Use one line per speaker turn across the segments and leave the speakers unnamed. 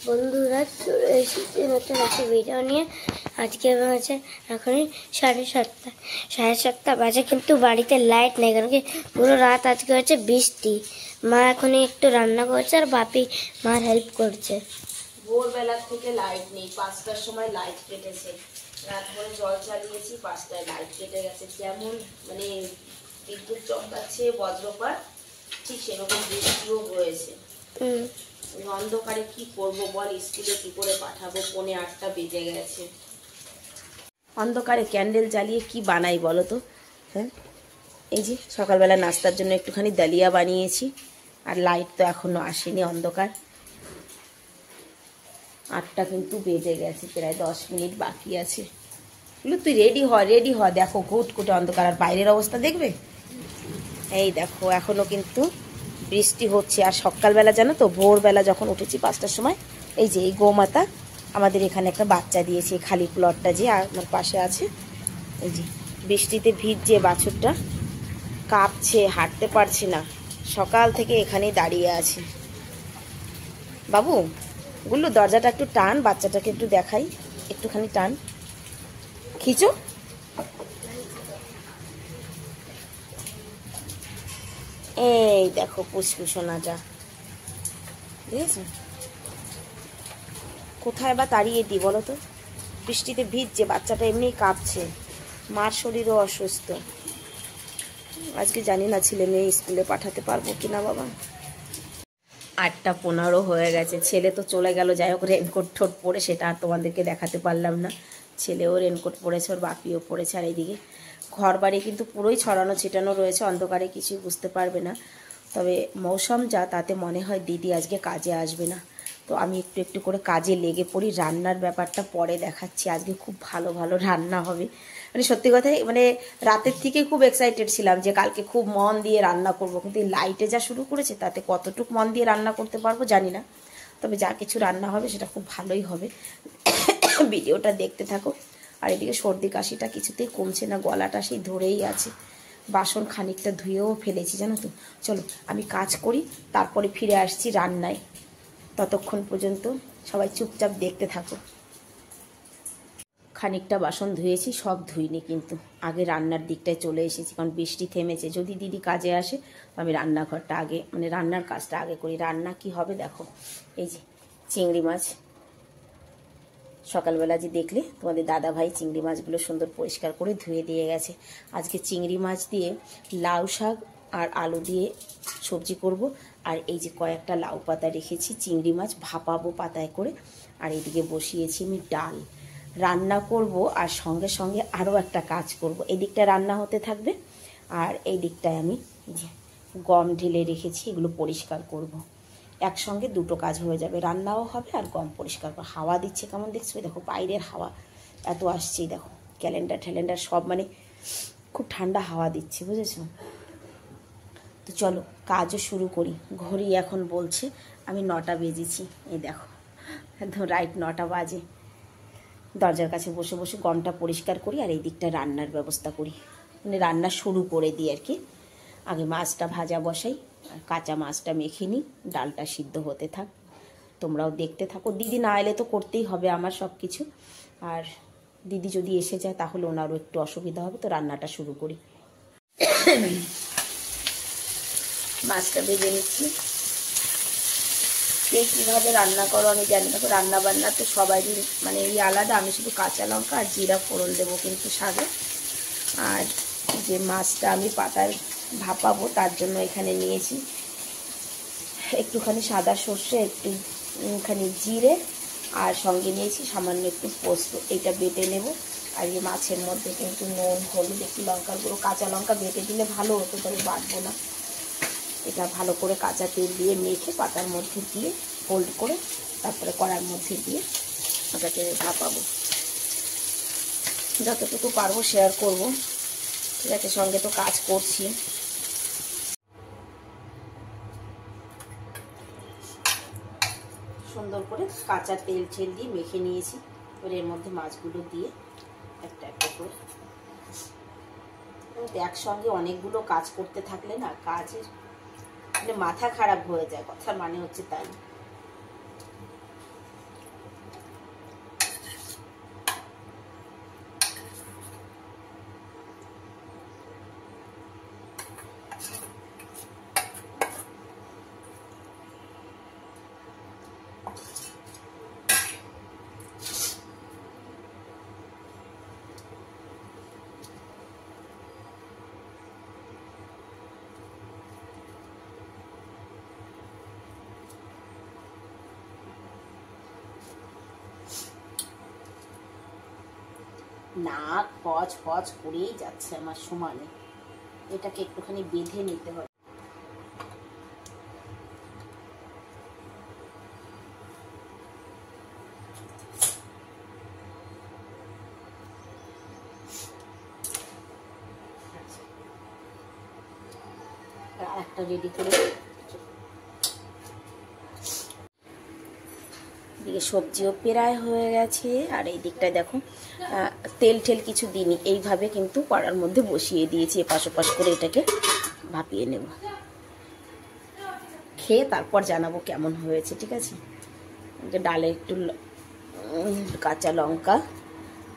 বন্ধুরা চলে এসেছি নতুন একটা ভিডিও নিয়ে। আজকে বাজে এখনই 7:30। 7:30 বাজে, কিন্তু বাড়িতে লাইট নেই, কারণ কি পুরো রাত আজকে হচ্ছে বৃষ্টি। মা এখনই একটু রান্না করছে আর বাপি মার হেল্প করছে।
ভোরবেলা থেকে লাইট নেই, 5টার সময় লাইট কেটেছে। রাত ভরে জল চালিয়েছি, 5টায় লাইট কেটে গেছে। যেমন মানে বিদ্যুৎ চমকাচ্ছে, বজ্রপাত, ঠিক সেরকম বৃষ্টিও হয়েছে। অন্ধকারে কি করব বল, স্কুলে কি করে পাঠাবো? 7:45 বেজে গেছে। অন্ধকারে ক্যান্ডেল জ্বালিয়ে কি বানাই বলো তো? হ্যাঁ, এই যে সকালবেলা নাস্তার জন্য একটুখানি ডালিয়া বানিয়েছি, আর লাইট তো এখনো আসেনি, অন্ধকার। 8টা কিন্তু বেজে গেছে, প্রায় 10 মিনিট বাকি আছে। তুই রেডি হ। দেখো ঘুটঘুটে অন্ধকার, আর বাইরের অবস্থা দেখবে। এই দেখো এখনো কিন্তু বৃষ্টি হচ্ছে। আর সকালবেলা জানো তো, ভোরবেলা যখন উঠেছি 5টার সময়, এই যে এই গোমাতা আমাদের এখানে একটা বাচ্চা দিয়েছে, খালি প্লটটা যে আমার পাশে আছে। এই যে বৃষ্টিতে ভিজছে, বাছুরটা কাঁপছে, হাঁটতে পারছে না। সকাল থেকে এখানেই দাঁড়িয়ে আছে। বাবু গুল্লু, দরজাটা একটু টান, বাচ্চাটাকে একটু দেখাই, একটুখানি টান, খিচো। এই দেখো পুষ্পুসোনাটা, বুঝেছো? কোথায় বা তাড়িয়ে দিই বলো তো? বৃষ্টিতে ভিজছে, বাচ্চাটা এমনিই কাঁপছে, মার শরীরও অসুস্থ। আজকে জানি না ছেলে মেয়ে স্কুলে পাঠাতে পারবো কিনা বাবা। 8:15 হয়ে গেছে। ছেলে তো চলে গেল, যাই হোক রেনকোট ঠোঁট পরে, সেটা আর তোমাদেরকে দেখাতে পারলাম না। ছেলেও রেনকোট পরেছে, ওর বাপিও পরেছে। আর এইদিকে ঘর বাড়ি কিন্তু পুরোই ছড়ানো ছিটানো রয়েছে, অন্ধকারে কিছুই বুঝতে পারবে না। তবে মৌসুম যা, তাতে মনে হয় দিদি আজকে কাজে আসবে না। তো আমি একটু একটু করে কাজে লেগে পড়ি। রান্নার ব্যাপারটা পরে দেখাচ্ছি। আজকে খুব ভালো ভালো রান্না হবে। মানে সত্যি কথাই, মানে রাতের থেকে খুব এক্সাইটেড ছিলাম যে কালকে খুব মন দিয়ে রান্না করব, কিন্তু লাইটে যা শুরু করেছে তাতে কতটুকু মন দিয়ে রান্না করতে পারবো জানি না। তবে যা কিছু রান্না হবে সেটা খুব ভালোই হবে। ভিডিওটা দেখতে থাকো। আর এদিকে সর্দি কাশিটা কিছুতেই কমছে না, গলাটা সেই ধরেই আছে। বাসন খানিকটা ধুয়েও ফেলেছি জানো তো। চলো আমি কাজ করি, তারপরে ফিরে আসছি রান্নায়। ততক্ষণ পর্যন্ত সবাই চুপচাপ দেখতে থাকো। খানিকটা বাসন ধুয়েছি, সব ধুইনি কিন্তু, আগে রান্নার দিকটায় চলে এসেছি, কারণ বৃষ্টি থেমেছে। যদি দিদি কাজে আসে তো আমি রান্নাঘরটা আগে, মানে রান্নার কাজটা আগে করি। রান্না কি হবে দেখো, এই যে চিংড়ি মাছ। সকালবেলা যে দেখলে তোমাদের দাদা ভাই চিংড়ি মাছগুলো সুন্দর পরিষ্কার করে ধুয়ে দিয়ে গেছে। আজকে চিংড়ি মাছ দিয়ে লাউ শাক আর আলু দিয়ে সবজি করব। আর এই যে কয়েকটা লাউ পাতা রেখেছি, চিংড়ি মাছ ভাপাবো পাতায় করে। আর এদিকে বসিয়েছি আমি ডাল, রান্না করব। আর সঙ্গে সঙ্গে আরও একটা কাজ করব, এই দিকটা রান্না হতে থাকবে, আর এই দিকটায় আমি গম ঢেলে রেখেছি, এগুলো পরিষ্কার করব। একসঙ্গে দুটো কাজ হয়ে যাবে, রান্নাও হবে আর গম পরিষ্কার করা। হাওয়া দিচ্ছে কেমন দেখছো, দেখো বাইরের হাওয়া এত আসছেই, দেখো ক্যালেন্ডার সব, মানে খুব ঠান্ডা হাওয়া দিচ্ছে, বুঝেছো? তো চলো কাজও শুরু করি। ঘড়ি এখন বলছে আমি 9টা বেজেছি, এই দেখো একদম রাইট 9টা বাজে। দরজার কাছে বসে বসে গমটা পরিষ্কার করি, আর এই দিকটা রান্নার ব্যবস্থা করি, মানে রান্না শুরু করে দিই আর কি। আগে মাছটা ভাজা বসাই, আর কাঁচা মাছটা মেখে নিই, ডালটা সিদ্ধ হতে থাক, তোমরাও দেখতে থাকো। দিদি না এলে তো করতেই হবে আমার সব কিছু, আর দিদি যদি এসে যায় তাহলে ওনারও একটু অসুবিধা হবে। তো রান্নাটা শুরু করি। মাছটা ভেজে নিচ্ছি। কে কীভাবে রান্না করো আমি জানি না, রান্না বান্না তো সবারই মানে এই আলাদা। আমি শুধু কাঁচা লঙ্কা আর জিরা ফোড়ন দেবো কিন্তু শাকে। আর যে মাছটা আমি পাতায় ভাপাবো তার জন্য এখানে নিয়েছি একটুখানি সাদা সর্ষে, একটুখানি জিরে, আর সঙ্গে নিয়েছি সামান্য একটু পোস্ত। এইটা বেটে নেব। আর এই মাছের মধ্যে কিন্তু নুন, হলুদ, একটু লঙ্কার গুঁড়ো, কাঁচা লঙ্কা বেটে দিলে ভালো হতো, তবে বাটবো না। এটা ভালো করে কাঁচা তেল দিয়ে মেখে পাতার মধ্যে দিয়ে ফোল্ড করে তারপরে কড়ার মধ্যে দিয়ে ওটাকে ভাপাবো। যতটুকু পারবো শেয়ার করব, ঠিক আছে? সঙ্গে তো কাজ করছি। সুন্দর করে কাঁচা তেল দিয়ে মেখে নিয়েছি। এবার এর মধ্যে মাছগুলো দিয়ে একটা একটা করে, একসঙ্গে অনেকগুলো কাজ করতে থাকলে না কাজের মানে মাথা খারাপ হয়ে যায়, কথার মানে হচ্ছে তাই। নাক পচ পচ করেই যাচ্ছে আমার সমানে। এটাকে একটুখানি বেঁধে নিতে হবে। একটা রেডি করে এদিকে সবজিও প্রায় হয়ে গেছে। আর এই দিকটায় দেখো তেল ঠেল কিছু দিইনি, এইভাবে কিন্তু কড়ার মধ্যে বসিয়ে দিয়েছি, এপাশ ওপাশ করে এটাকে ভাপিয়ে নেব। খেয়ে তারপর জানাবো কেমন হয়েছে, ঠিক আছে। ডালে একটু কাঁচা লঙ্কা,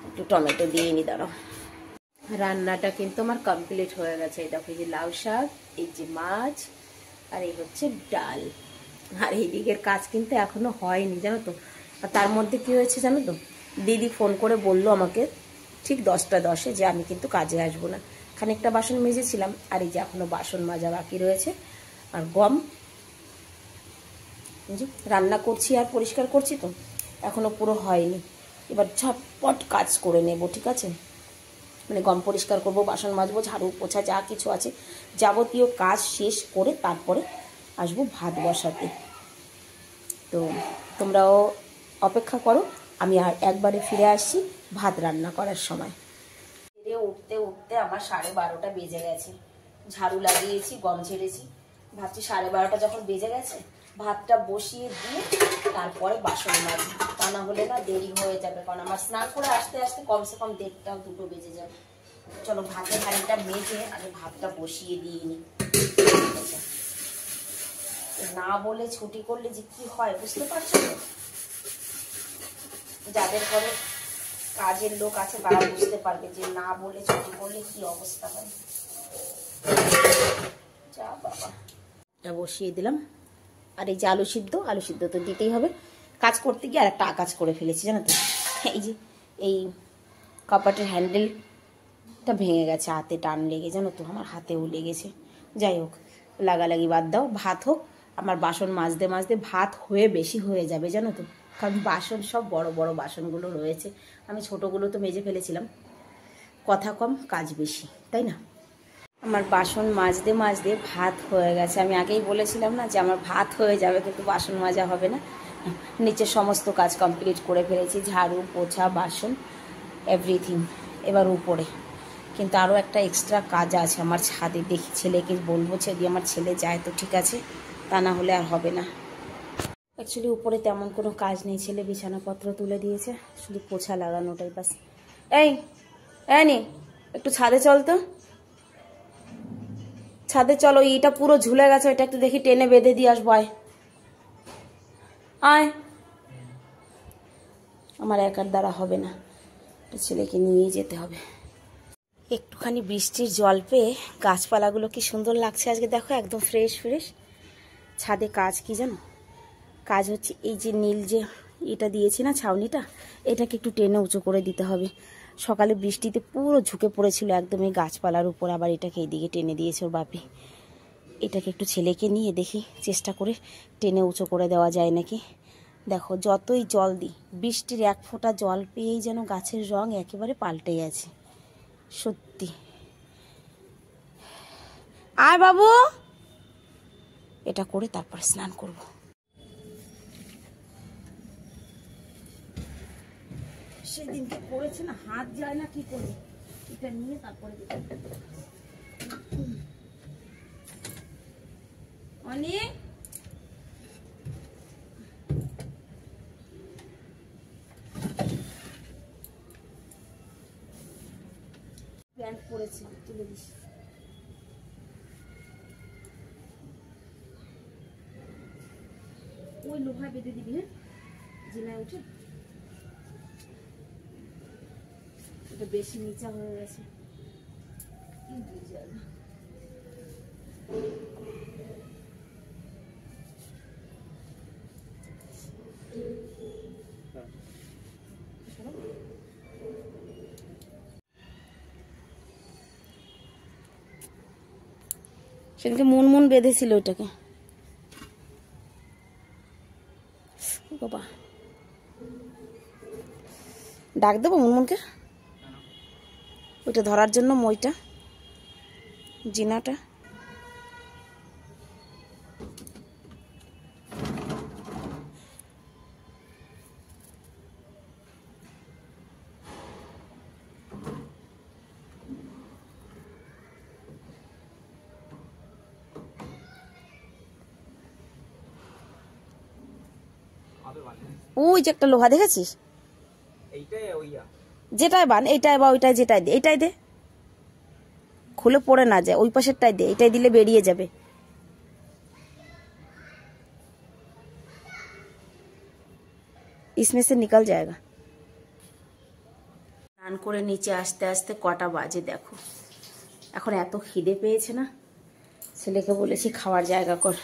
একটু টমেটো দিয়ে নি। দাঁড়াও, রান্নাটা কিন্তু আমার কমপ্লিট হয়ে গেছে। এই দেখো, এই যে লাউ শাক, এই যে মাছ, আর এই হচ্ছে ডাল। আর এই দিকের কাজ কিন্তু এখনো হয়নি, জানো তো। আর তার মধ্যে কি হয়েছে জানো তো, দিদি ফোন করে বলল আমাকে ঠিক 10টা 10-এ যে আমি কিন্তু কাজে আসবো না। খানিকটা বাসন মেজেছিলাম, আর এই যে এখনো বাসন মাজা বাকি রয়েছে। আর গম রান্না করছি আর পরিষ্কার করছি তো, এখনো পুরো হয়নি। এবার ঝটপট কাজ করে নেব, ঠিক আছে। মানে গম পরিষ্কার করব, বাসন মাজবো, ঝাড়ু পোছা যা কিছু আছে যাবতীয় কাজ শেষ করে তারপরে আসবো ভাত বসাতে। তো তোমরাও অপেক্ষা করো, আমি আর একবারে ফিরে আসছি ভাত রান্না করার সময়। ফিরে উঠতে উঠতে আমার 12:30টা বেজে গেছে। ঝাড়ু লাগিয়েছি, গম ঝেড়েছি, ভাবছি 12:30টা যখন বেজে গেছে ভাতটা বসিয়ে দিয়ে তারপরে বাসন মাজবো, তা না হলে না দেরি হয়ে যাবে। কারণ আমার স্নান করে আসতে আসতে কমসে কম 1:30-2টো বেজে যাবে। চলো ভাতের হাঁড়িটা মেজে আমি ভাতটা বসিয়ে দিয়ে নিই। না বলে ছুটি করলে যে কি হয় বুঝতে পারছো তো। যাদের ঘরে কাজের লোক আছে তারা বুঝতে পারবে যে না বলে ছুটি করলে কি অবস্থা হয়। যা বাবা, এটা বসিয়ে দিলাম। আর এই যে আলু সিদ্ধ তো দিতেই হবে। কাজ করতে গিয়ে আর একটা কাজ করে ফেলেছি জানো তো, এই যে এই কাপাটের হ্যান্ডেলটা ভেঙে গেছে, হাতে টান লেগে, জানো তো আমার হাতেও লেগেছে। যাই হোক, লাগালাগি বাদ দাও, ভাত হোক। আমার বাসন মাজতে মাজতে ভাত হয়ে বেশি হয়ে যাবে, জানো তো। কারণ বাসন সব বড় বড় বাসনগুলো রয়েছে, আমি ছোটোগুলো তো মেজে ফেলেছিলাম। কথা কম কাজ বেশি, তাই না। আমার বাসন মাজতে মাজতে ভাত হয়ে গেছে। আমি আগেই বলেছিলাম না যে আমার ভাত হয়ে যাবে কিন্তু বাসন মাজা হবে না। নিচে সমস্ত কাজ কমপ্লিট করে ফেলেছি, ঝাড়ু পোছা বাসন এভরিথিং। এবার উপরে কিন্তু আরও একটা এক্সট্রা কাজ আছে আমার ছাদে। দেখি ছেলেকে বলবো, যদি আমার ছেলে যায় তো ঠিক আছে, তা না হলে আর হবে না। অ্যাকচুয়ালি উপরে তেমন কোনো কাজ নেই, ছেলে বিছানাপত্র তুলে দিয়েছে, শুধু পোছা লাগানোটাই বাস। এই নি একটু ছাদে চল তো, ছাদে চলো। এইটা পুরো ঝুলে গেছে, ওইটা একটু দেখি টেনে বেঁধে দিয়ে আসবো। আয়, আমার একার দ্বারা হবে না, ছেলেকে নিয়েই যেতে হবে। একটুখানি বৃষ্টির জল পেয়ে গাছপালাগুলো কি সুন্দর লাগছে আজকে, দেখো একদম ফ্রেশ ফ্রেশ। ছাদে কাজ কি জানো, কাজ হচ্ছে এই যে নীল যে এটা দিয়েছি না ছাউনিটা, এটাকে একটু টেনে উঁচু করে দিতে হবে। সকালে বৃষ্টিতে পুরো ঝুঁকে পড়েছিল একদম এই গাছপালার উপর, আবার এটাকে এইদিকে টেনে দিয়েছে ওর বাপি। এটাকে একটু ছেলেকে নিয়ে দেখি চেষ্টা করে টেনে উঁচু করে দেওয়া যায় নাকি। দেখো যতই জল দিই, বৃষ্টির এক ফোঁটা জল পেয়েই যেন গাছের রং একেবারে পাল্টে গেছে সত্যি। আয় বাবু, এটা করে তারপরে স্নান করব। সেদিনকে করেছে না, হাত যায় না কি করবে, এটা নিয়ে তারপরে অনেক প্যান্ট পরেছে, তুলে দিস। ওই লোহা বেঁধে দিবি, হ্যাঁ জিনায় উঠে। এটা বেশি নিচা হয়ে গেছে। সেদিনকে মুনমুন বেঁধেছিল ওইটাকে, বাবা ডাক দেবো মুনমুনকে। ওইটা ধরার জন্য মইটা, জিনাটা। ওই যে একটা লোহা দেখেছিস, যেটাই বান, এইটাই বা ওইটাই, যেটাই দে, এইটাই দে, খুলে পড়ে না যায়, ওই পাশেরটাই দে, এটাই দিলে বেরিয়ে যাবে। इसमें से निकल जाएगा। স্নান করে নিচে আসতে আসতে কটা বাজে দেখো। এখন এত খিদে পেয়েছে না, ছেলেকে বলেছি খাওয়ার জায়গা কর,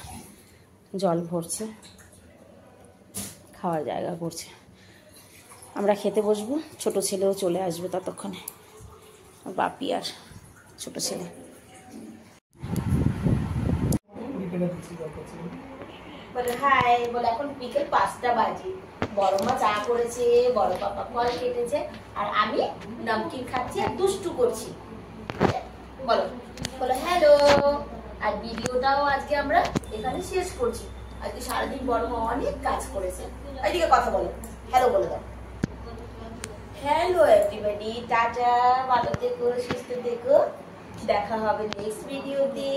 জল ভরছে, খাওয়ার জায়গা করছে। আমরা খেতে বসবো, ছোট ছেলেও চলে আসবে ততক্ষণে, বাপি আর ছোট ছেলে। বলে হাই, বলে এখন বিকেল 5টা বাজে, বড় মা চা করেছে, বড় পাপা ফল কেটেছে, আর আমি নমকিন খাচ্ছি আর দুষ্টু করছি। বলো বলো হ্যালো। আর ভিডিওটাও আজকে আমরা এখানে শেষ করছি। আজকে সারাদিন বড় মা অনেক কাজ করেছে। এইদিকে কথা বলো, হ্যালো বলে দাও। হ্যালো এভরিবডি, টাটা, ভালো থেকো, সুস্থ থেকো, দেখা হবে নেক্সট ভিডিওতে।